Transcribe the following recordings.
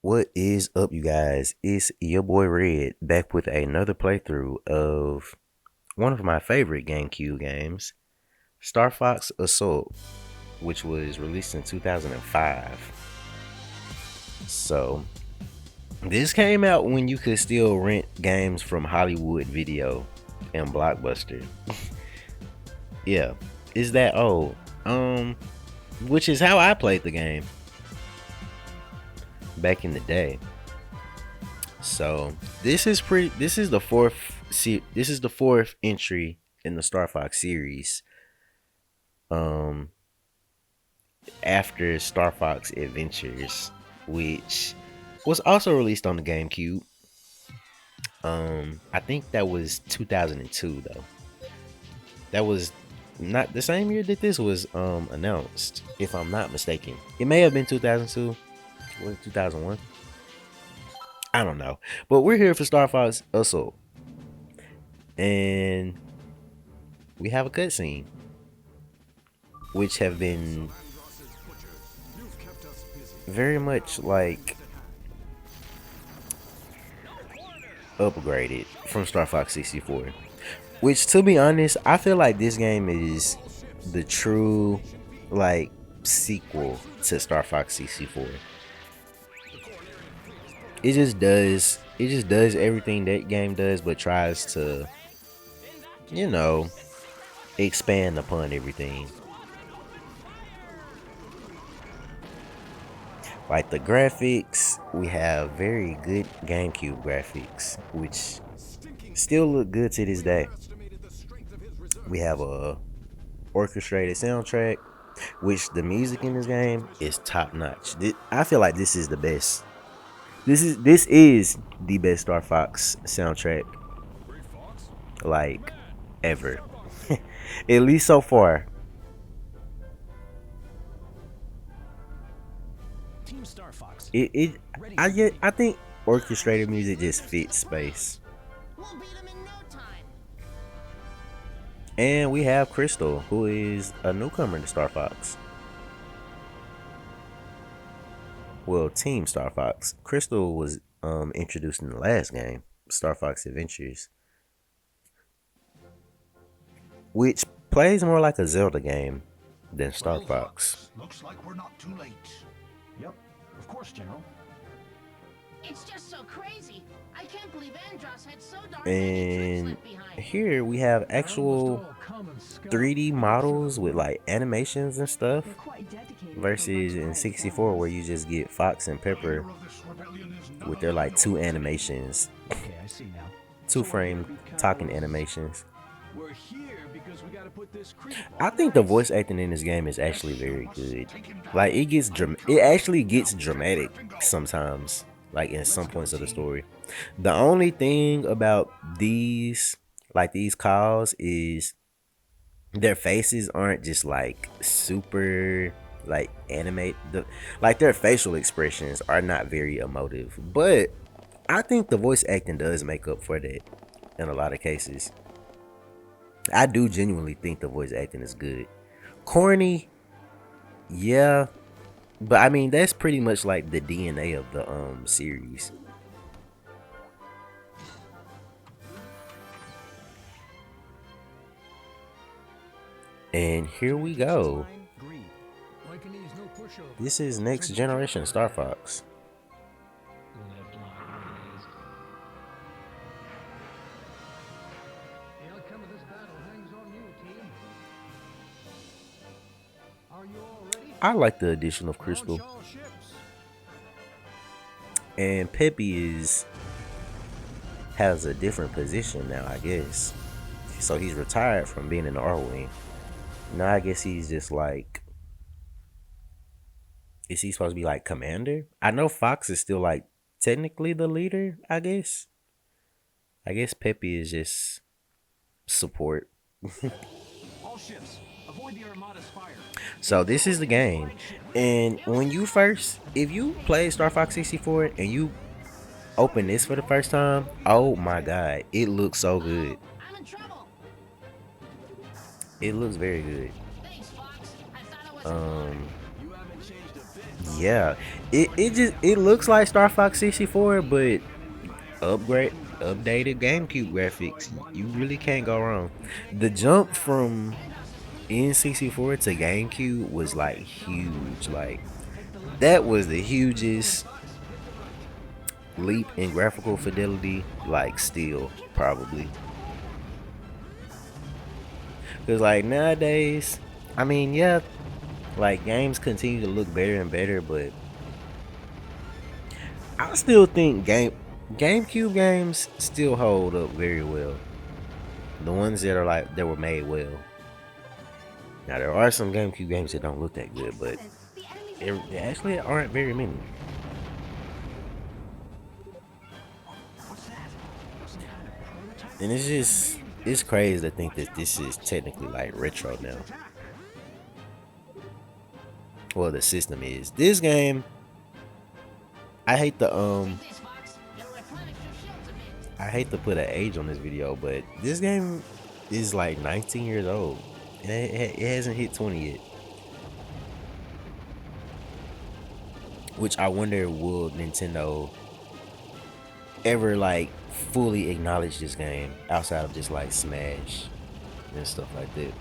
What is up, you guys? It's your boy Red back with another playthrough of one of my favorite GameCube games, Star Fox Assault, which was released in 2005. So, this came out when you could still rent games from Hollywood Video and Blockbuster. Yeah, is that old? Um, which is how I played the game back in the day. So this is the this is the fourth entry in the Star Fox series. Um, after Star Fox Adventures, which was also released on the GameCube. I think that was 2002 though. That was not the same year that this was announced, if I'm not mistaken. It may have been 2002 or 2001. I don't know. But we're here for Star Fox Assault. And we have a cutscene, which have been very much like upgraded from Star Fox 64. Which, to be honest, I feel like this game is the true like sequel to Star Fox 64. It just does everything that game does, but tries to, you know, expand upon everything. Like the graphics, we have very good GameCube graphics, which still look good to this day. We have a orchestrated soundtrack, which the music in this game is top notch. I feel like this is the best. This is the best Star Fox soundtrack like ever, at least so far. I think orchestrated music just fits space. And we have Crystal, who is a newcomer to Star Fox. Well, Team Star Fox. Crystal was introduced in the last game, Star Fox Adventures, which plays more like a Zelda game than Star Fox. Looks like we're not too late. Yep, of course, General. It's just so crazy. I can't believe Andros had so darn And many tricks left behind. here we have actual 3D models with like animations and stuff, versus in 64 where you just get Fox and Pepper with their like two animations, Okay, I see now. two frame talking animations. We're here because we gotta put this creep I think the voice acting in this game is actually very good. Like it actually gets dramatic sometimes, like in some points of the story. The only thing about these calls is their faces aren't just like super like animate like their facial expressions are not very emotive. But I think the voice acting does make up for that in a lot of cases. I do genuinely think the voice acting is good. Corny, yeah, but I mean that's pretty much like the DNA of the series. And here we go. This is next generation Star Fox. I like the addition of Crystal. And Peppy has a different position now, I guess. So he's retired from being in the R Wing. Now I guess he's just like, is he supposed to be like commander? I know Fox is still like technically the leader, I guess. I guess Peppy is just support. All ships, avoid the Armada's fire. So this is the game. And when you first, if you play Star Fox 64 and you open this for the first time, oh my god, it looks so good. I'm in trouble. It looks very good. Thanks, Fox. I thought it was Um You haven't changed a bit. Yeah, it looks like Star Fox 64, but updated GameCube graphics. You really can't go wrong. The jump from N64 to GameCube was like huge. Like that was the hugest leap in graphical fidelity. Like still probably because like nowadays, I mean yeah, like games continue to look better and better, but I still think GameCube games still hold up very well. The ones that are like that were made well. Now there are some GameCube games that don't look that good, but there actually aren't very many. And it's crazy to think that this is technically like retro now. Well, the system is. This game, I hate the I hate to put an age on this video, but this game is like 19 years old. It hasn't hit 20 yet. Which I wonder, will Nintendo ever like fully acknowledge this game outside of just like Smash and stuff like that?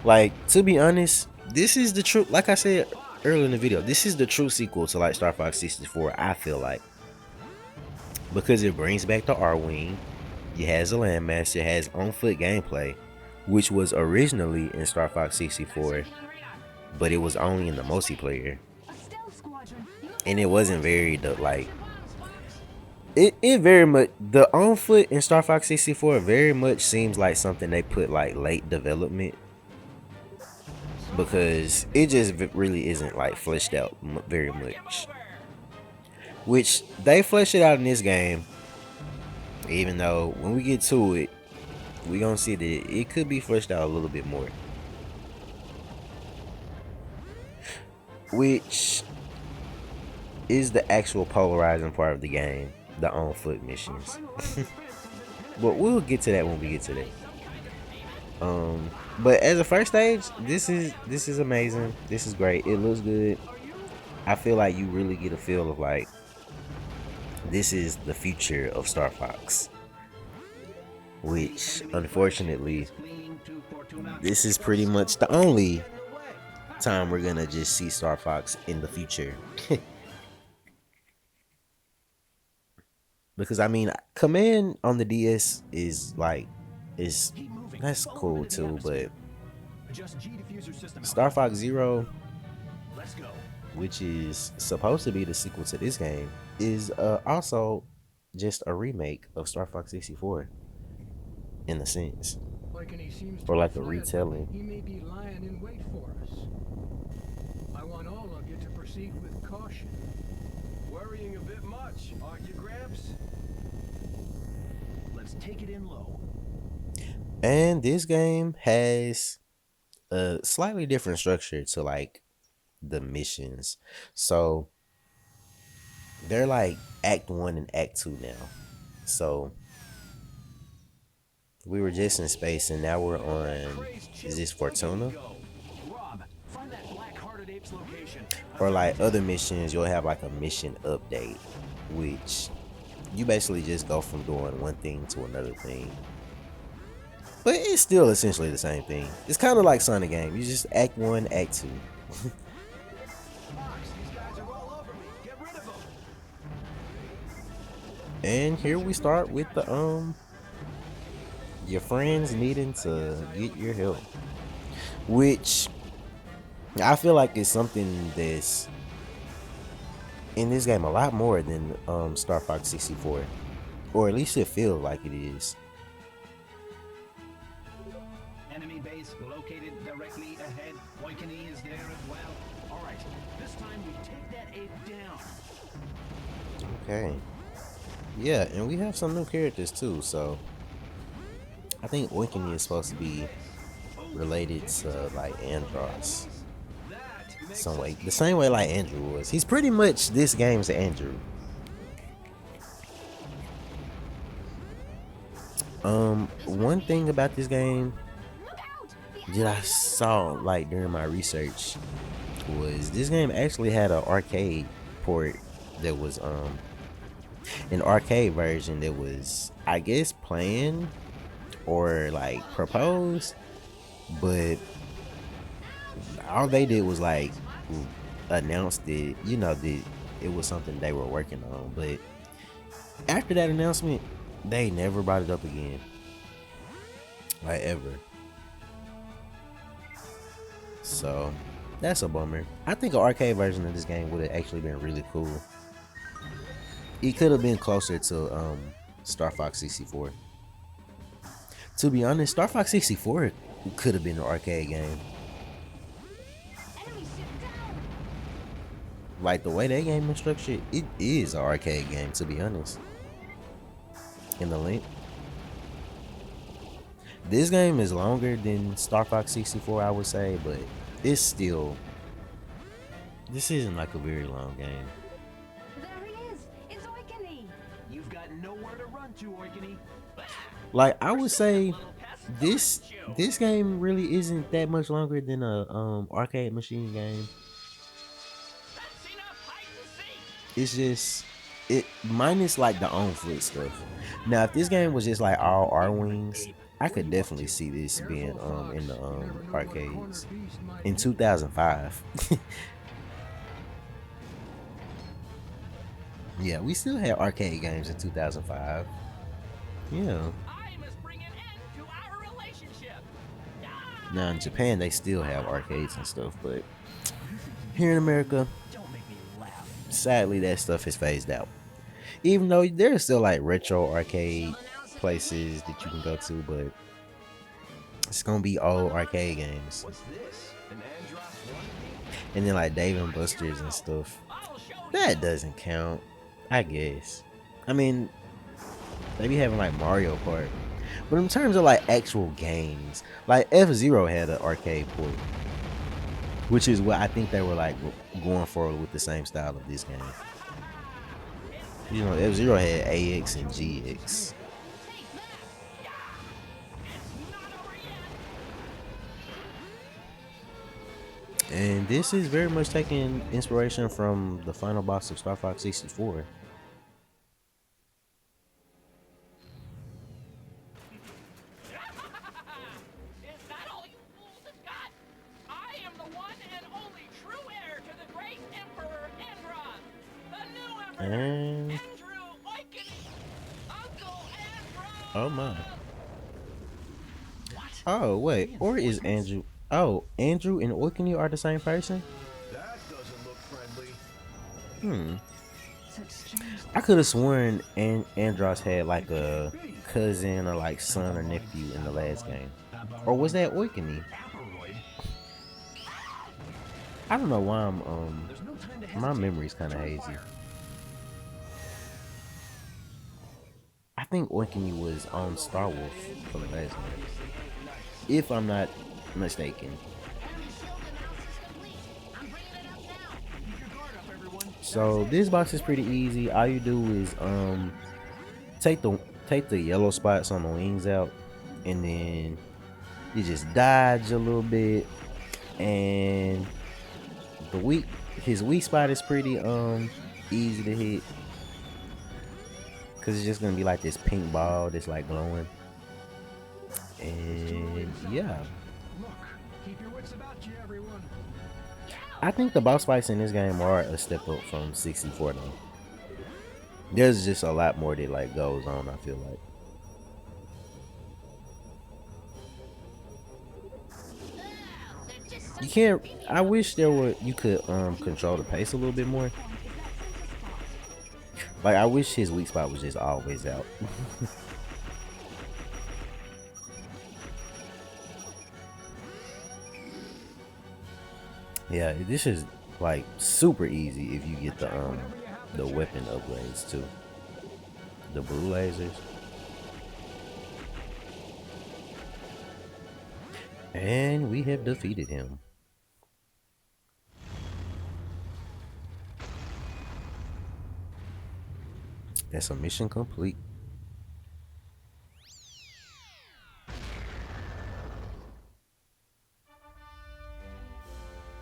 Like, to be honest, this is the true, like I said earlier in the video, this is the true sequel to like Star Fox 64, I feel like. Because it brings back the R-Wing, it has a Landmaster, it has on-foot gameplay, which was originally in Star Fox 64, but it was only in the multiplayer. And it wasn't very, like, it very much, the on-foot in Star Fox 64 very much seems like something they put like late development. Because it just really isn't like fleshed out very much. Which they flesh it out in this game. Even though when we get to it, we gonna see that it could be fleshed out a little bit more. Which is the actual polarizing part of the game, the on-foot missions. But we'll get to that when we get to that. But as a first stage, this is amazing. This is great. It looks good. I feel like you really get a feel of like this is the future of Star Fox. Which unfortunately, this is pretty much the only time we're gonna just see Star Fox in the future. Because I mean, Command on the DS is like that's cool too, but Star Fox Zero, which is supposed to be the sequel to this game, is also just a remake of Star Fox 64 in a sense, or like a retelling. He may be lying in wait for us. I want all of you to proceed with caution. Worrying a bit much, aren't you, Gramps? Let's take it in low. And this game has a slightly different structure to like the missions. So they're like Act 1 and Act 2 now. So we were just in space and now we're on, is this Fortuna? Or like other missions, you'll have like a mission update, which you basically just go from doing one thing to another thing. But it's still essentially the same thing. It's kind of like Sonic game. You just Act 1, Act 2. And here we start with the your friends needing to get your help, which I feel like is something that's in this game a lot more than Star Fox 64, or at least it feels like it is. Enemy base located directly ahead. Oikini is there as well. All right, this time we take that ape down. Okay. Yeah, and we have some new characters too, so I think Oikini is supposed to be related to like Andros. Some way, the same way like Andrew was. He's pretty much this game's Andrew. One thing about this game that I saw like during my research was this game actually had an arcade port that was an arcade version that was, I guess, planned or like proposed, but all they did was like announced it, that it was something they were working on. But after that announcement, they never brought it up again, like ever. So that's a bummer. I think an arcade version of this game would have actually been really cool. It could have been closer to Star Fox 64. To be honest, Star Fox 64 could have been an arcade game. Like the way that game is structured, it is an arcade game, to be honest. In the link. This game is longer than Star Fox 64, I would say, but it's still, this isn't like a very long game. There he is. It's Oikani. You've got nowhere to run to, Oikani. Like I would say, this game really isn't that much longer than a arcade machine game. It's just it minus like the on foot stuff. Now, if this game was just like all R wings, I could definitely see this being in the arcades in 2005. Yeah, we still had arcade games in 2005. Yeah. I must bring an end to our relationship. Now in Japan they still have arcades and stuff, but here in America, Don't make me laugh. sadly that stuff is phased out. Even though there's still like retro arcade places that you can go to, but it's gonna be old arcade games. What's this? An Andros one? And then like Dave and Buster's and stuff. That doesn't count, I guess. I mean, they be having like Mario Kart. But in terms of like actual games, like F-Zero had an arcade port, which is what I think they were like going for with the same style of this game. You know, F-Zero had AX and GX. And this is very much taking inspiration from the final boss of Star Fox 64. Is that all you fools have got? I am the one and only true heir to the great Emperor Andros, the new Emperor, And Andrew Oikani, Uncle Andros. oh my. Oh wait, or is Andrew? Oh, Andrew and Oikani are the same person? That doesn't look friendly. Such strange. I could have sworn Andros had like a cousin or like son or nephew in the last game. Or was that Oikani? I don't know why I'm my memory's kind of hazy. I think Oikani was on Star Wolf for the last game, if I'm not mistaken. So this box is pretty easy. All you do is take the yellow spots on the wings out, and then you just dodge a little bit, and his weak spot is pretty easy to hit, because it's just gonna be like this pink ball that's like glowing. And yeah, Look, keep your wits about you, everyone. I think the boss fights in this game are a step up from 64 though. There's just a lot more that like goes on, I feel like. You can't, I wish you could control the pace a little bit more. Like I wish his weak spot was just always out. Yeah, this is like super easy if you get the weapon upgrades too. The blue lasers. And we have defeated him. That's a mission complete.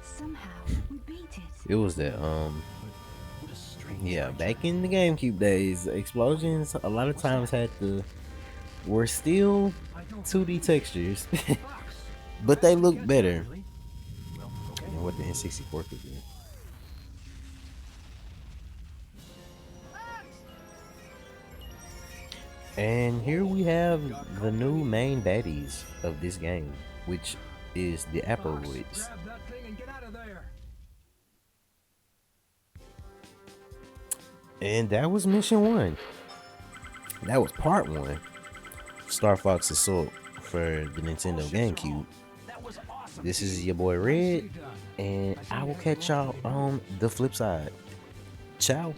Somehow, we It was that yeah, back in the GameCube days, explosions a lot of times were still 2D textures, but they look better than what the N64 could do. And here we have the new main baddies of this game, which is the Aperoids. Grab that thing and get out of there. And that was mission 1. That was part 1. Star Fox Assault for the Nintendo GameCube. This is your boy Red, and I will catch y'all on the flip side. Ciao.